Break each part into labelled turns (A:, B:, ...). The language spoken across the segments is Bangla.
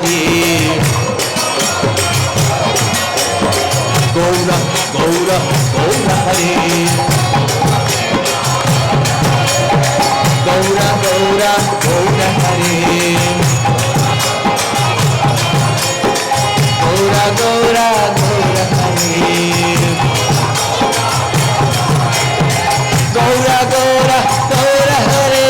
A: হরি গৌর গৌর গৌর হরে গৌর গৌর গৌর হরে গৌর গৌর গৌর হরে গৌর গৌর গৌর হরে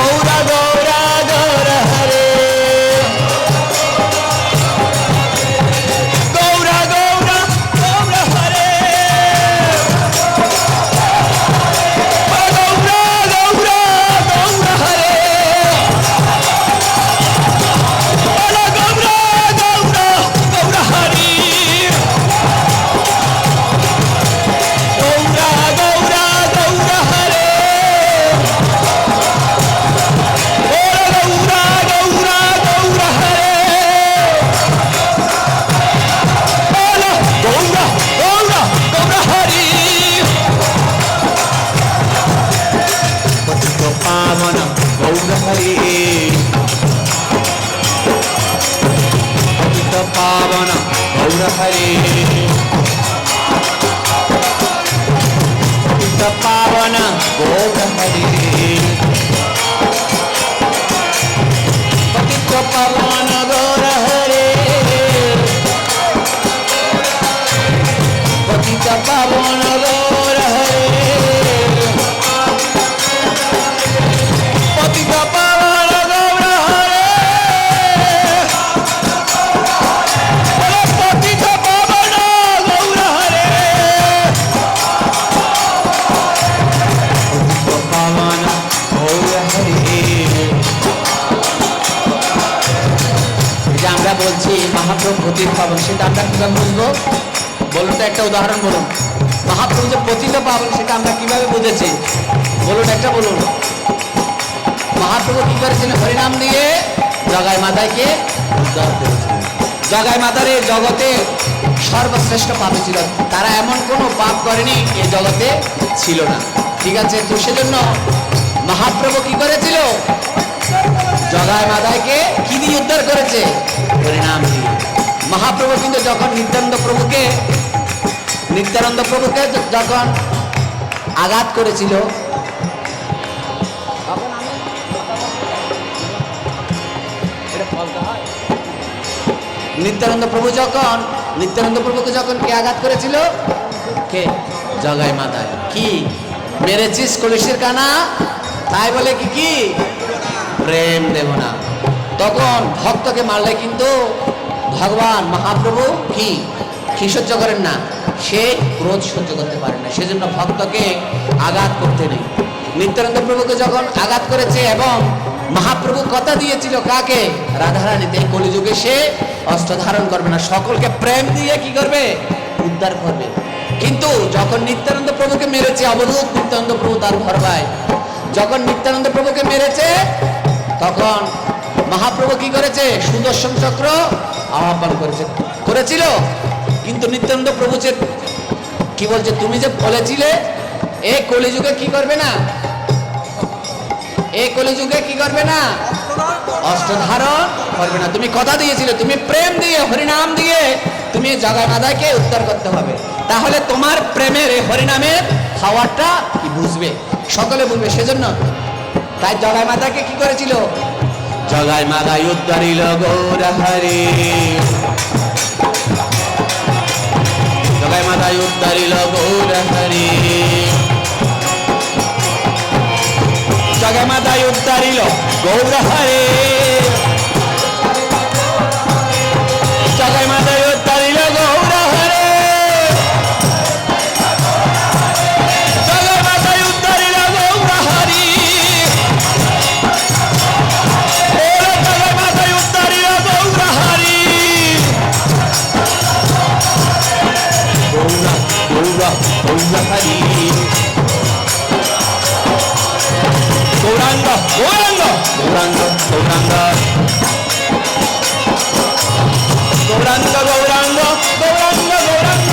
A: গৌর গৌর গৌর হরে গৌর গৌর গৌর হরে গৌর গৌর গৌর হরে গৌর গৌর গৌর হরি पावन गौर हरे पावन गौर हरे पतित पावन गौर हरे पतित पावन गौर हरे पतित पावन गौर हरे पतित पावन गौर हरे पावन गौर हरे আমরা বলছি মহাপ্রভু পতিত পাবন সেটা আমরা কিভাবে বুঝবো বলুন তো একটা উদাহরণ বলুন মহাপ্রভু যে পতিত পাবন সেটা আমরা কিভাবে বুঝেছি বলুন একটা বলুন মহাপ্রভু কি করেছিলেন হরিনাম দিয়ে জগাই মাতাকে উদ্ধার করেছিলেন জগাই মাতার এই জগতে সর্বশ্রেষ্ঠ পাপী ছিল তারা এমন কোনো পাপ করেনি এই জগতে ছিল না ঠিক আছে তো সেজন্য মহাপ্রভু কি করেছিল জগাই মাতাকে কি দিয়ে উদ্ধার করেছে হরিনাম দিয়ে মহাপ্রভু কিন্তু যখন নিত্যানন্দ প্রভুকে যখন আঘাত করেছিল নিত্যানন্দ প্রভুকে যখন কে আঘাত করেছিল কে জগাই মাতায় কি মেরেছিস কলসির কানা তাই বলে কি প্রেম দেব না তখন ভক্তকে মারলে কিন্তু ভগবান মহাপ্রভু কি সহ্য করেন না সে ক্রোধ সহ্য করতে পারেন না সেজন্য ভক্তকে আঘাত করতে নেই নিত্যানন্দ প্রভুকে যখন আঘাত করেছে এবং মহাপ্রভু কথা দিয়েছিল কাকে রাধারানীতে কলিযুগে সে অস্ত্র ধারণ করবে না সকলকে প্রেম দিয়ে কি করবে উদ্ধার করবে কিন্তু যখন নিত্যানন্দ প্রভুকে মেরেছে অবধূত নিত্যানন্দ প্রভু তার ভরবায় যখন নিত্যানন্দ প্রভুকে মেরেছে তখন মহাপ্রভু কি করেছে সুদর্শন চক্র আহ্বান করেছিল কিন্তু নিত্যানন্দ প্রভু যে কি বলছে তুমি যে বলেছিলে এই কলিযুগে কি করবে না অস্ত্র ধারণ করবে না তুমি কথা দিয়েছিলে তুমি প্রেম দিয়ে হরিনাম দিয়ে তুমি জগাই মাতাকে উদ্ধার করতে হবে তাহলে তোমার প্রেমের এই হরিনামের খাওয়াটা কি বুঝবে সকলে বুঝবে সেজন্য তাই জগাই মাতাকে কি করেছিল জগাই মাতায় উদ্ধারিল গৌর হরে জগাই মাতায় উদ্ধারিল গৌর হরে জগাই মাতায় উদ্ধারিল গৌর হরে জগাই মাতায় উদ্ধারিল গৌর হরে জগাই মাতায় উদ্ধারিল গৌর হরি জগাই মাতায় উদ্ধারিল গৌর হরি গৌর গৌর গৌর হরি গৌরাঙ্গ গৌরাঙ্গ গৌরাঙ্গ গৌরাঙ্গ গৌরাঙ্গ গৌরাঙ্গ গৌরাঙ্গ গৌরাঙ্গ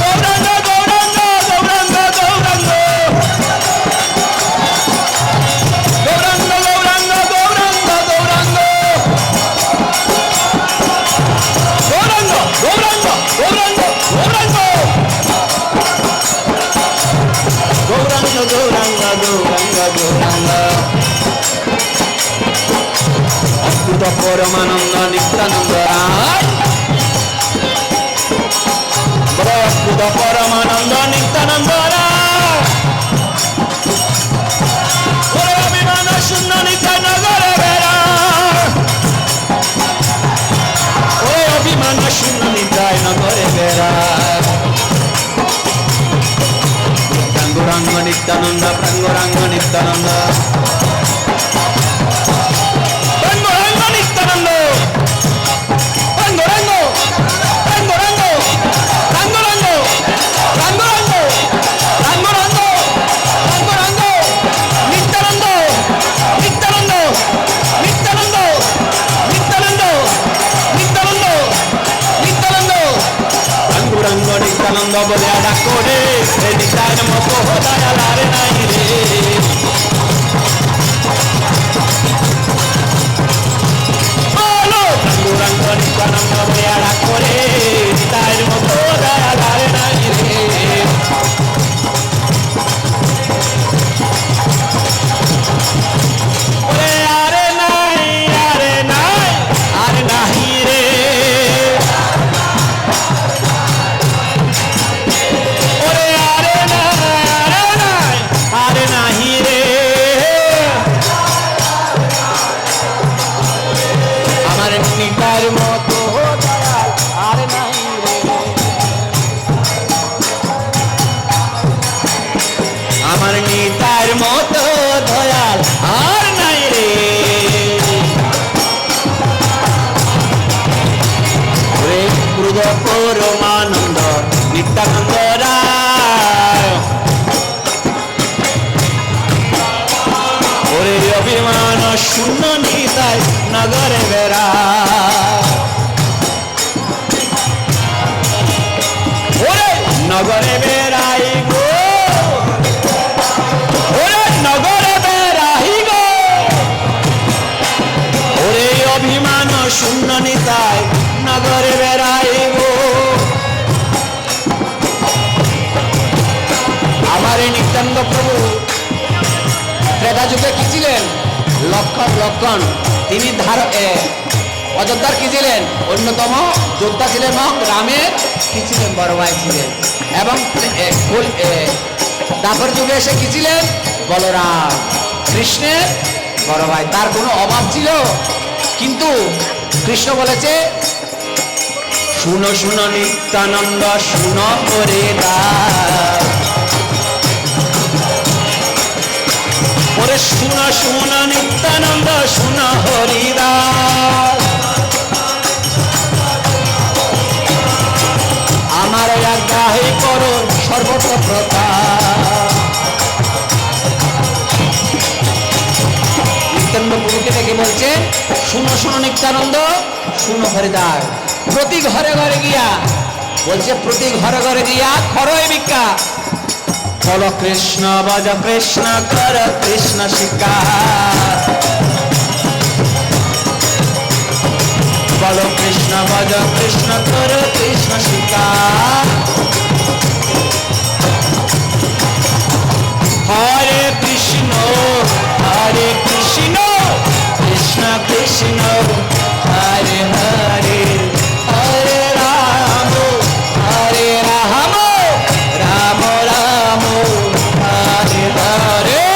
A: গৌরাঙ্গ গৌরাঙ্গ গৌরাঙ্গ গৌরাঙ্গ পরমানন্দ নিত্যানন্দ রায়, বলো অদ্ভুত পরমানন্দ নিত্যানন্দ রায়, বলো অভিমান শূন্য নিতাই নগরে বেড়ায়, বলো অভিমান শূন্য নিতাই নগরে বেড়ায়। প্রাঙ্গুরাঙ্গ নিত্যানন্দ, প্রাঙ্গুরাঙ্গ নিত্যানন্দ, প্রাঙ্গুরাঙ্গ নিত্যানন্দ, প্রাঙ্গুরাঙ্গ, প্রাঙ্গুরাঙ্গ, প্রাঙ্গুরাঙ্গ, প্রাঙ্গুরাঙ্গ, প্রাঙ্গুরাঙ্গ, প্রাঙ্গুরাঙ্গ, নিত্যানন্দ, নিত্যানন্দ, নিত্যানন্দ, নিত্যানন্দ, নিত্যানন্দ, নিত্যানন্দ, প্রাঙ্গুরাঙ্গ নিত্যানন্দ বলে ডাক করে নিতাইয়ের মতো দয়াল আর নাই রে। বলো প্রাঙ্গুরাঙ্গ নিত্যানন্দ বলে ডাক করে নিতাইয়ের মতো দয়াল আর নাই রে। ওরে আরে নাই, আরে নাই, আরে নাহি রে। ওরে আরে নাই, আরে নাই, আরে নাহি রে। আমার নিতার মতো দয়াল আর নাই রে। আমার নিতার মতো দয়াল আর নাই রে। ওরে ক্রুধ পরমানন্দ নিত্যানন্দ রায়, ওরে অভিমান শূন্য নিতাই নগরে বেড়ায়, ওরে নগরে বেড়াই গো, ওরে নগরে বেড়াই গো, ওরে অভিমান শূন্য নিতাই নগরে বেড়াই গো। আমার এই নিত্যানন্দ প্রভু ত্রেতা যুগে কি ছিলেন? লক্ষণ, লক্ষণ। তিনি অযোধ্যার কি ছিলেন? অন্যতম যোদ্ধা ছিলেন এবং রামের কি ছিলেন? বড় ভাই ছিলেন। এবং দাপর যুগে এসে কি ছিলেন? বলরাম, কৃষ্ণের বড় ভাই। তার কোনো অভাব ছিল? কিন্তু কৃষ্ণ বলেছে শুনো শুনো নিত্যানন্দ শুনো করে দাস, ওরে শুনো শুনো নিত্যানন্দ শুনো হরিদাস। আমার আজ্ঞাই করো সর্বত্র প্রকাশ। নিত্যানন্দ প্রভুকে দেখে বলছে শুনো শুনো নিত্যানন্দ শুনো হরিদাস। প্রতি ঘরে ঘরে গিয়া বলছে, প্রতি ঘরে ঘরে গিয়া খরই ভিক্ষা। বলো কৃষ্ণ ভজ কৃষ্ণ কর কৃষ্ণ শিক্ষা, বলো কৃষ্ণ ভজ কৃষ্ণ কর কৃষ্ণ শিক্ষা। হরে কৃষ্ণ হরে কৃষ্ণ কৃষ্ণ কৃষ্ণ হরে হরে, হরে রাম হরে রাম রাম রাম হরে হরে।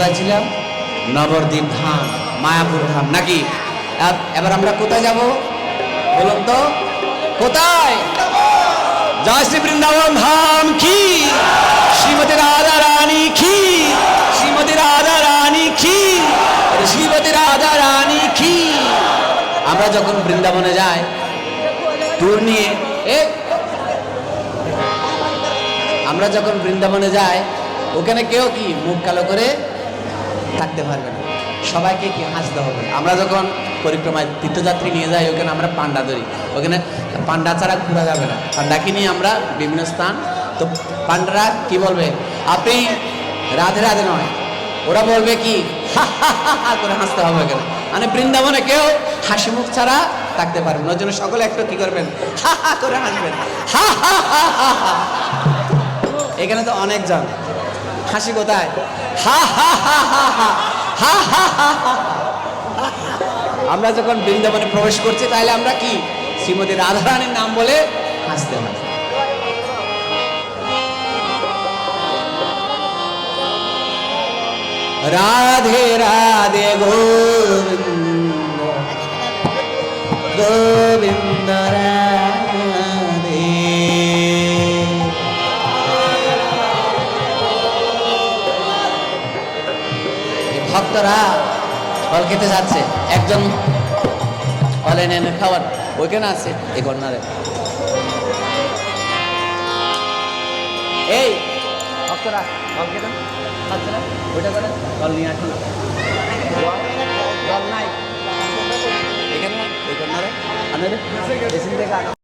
A: কোথায় ছিলাম? নবদ্বীপ ধাম, মায়াপুর ধাম নাকি? এবার আমরা কোথায় যাব বলুন তো? কোথায়? জয় শ্রী বৃন্দাবন ধাম কি, শ্রীমতী রাধা রানী কি, শ্রীমতী রাধা রানী কি, শ্রীমতী রাধা রানী কি। আমরা যখন বৃন্দাবনে যাই ট্যুর নিয়ে, আমরা যখন বৃন্দাবনে যাই ওখানে কেউ কি মুখ কালো করে থাকতে পারবে না, সবাইকে কি হাসতে হবে। আমরা যখন পরিক্রমায় তীর্থযাত্রী নিয়ে যাই ওখানে আমরা পান্ডা ধরি, ওখানে পান্ডা ছাড়া ঘোরা যাবে না। পান্ডাকে নিয়ে আমরা বিভিন্ন স্থান, তো পান্ডারা কি বলবে? আপনি রাধে রাধে নয়, ওরা বলবে কি হা হা হা হা করে হাসতে হবে ওখানে। মানে বৃন্দাবনে কেউ হাসি মুখ ছাড়া থাকতে পারবে না, ওই জন্য সকলে একটু কি করবেন? হা হা করে হাসবেন, হা হা হা হা হা। এখানে তো অনেকজন হাসি কোথায়? হা হা হা হা হা হা হা হা হা। আমরা যখন বৃন্দাবনে প্রবেশ করছি তাহলে আমরা কি শ্রীমতী রাধারানীর নাম বলে হাসতে হয়। রাধে রাধে গোবিন্দ গোবিন্দ রাধে। ভক্তরা ফল খেতে যাচ্ছে, একজন ফলে এনে খাওয়ার ওইখানে আছে এই কর্নারে। এই ভক্তরা ফল খেতেন খাচ্ছে না, ওইটা করেন ফল নিয়ে আসুন। জল নাই এখানে ওই কর্নারে আনে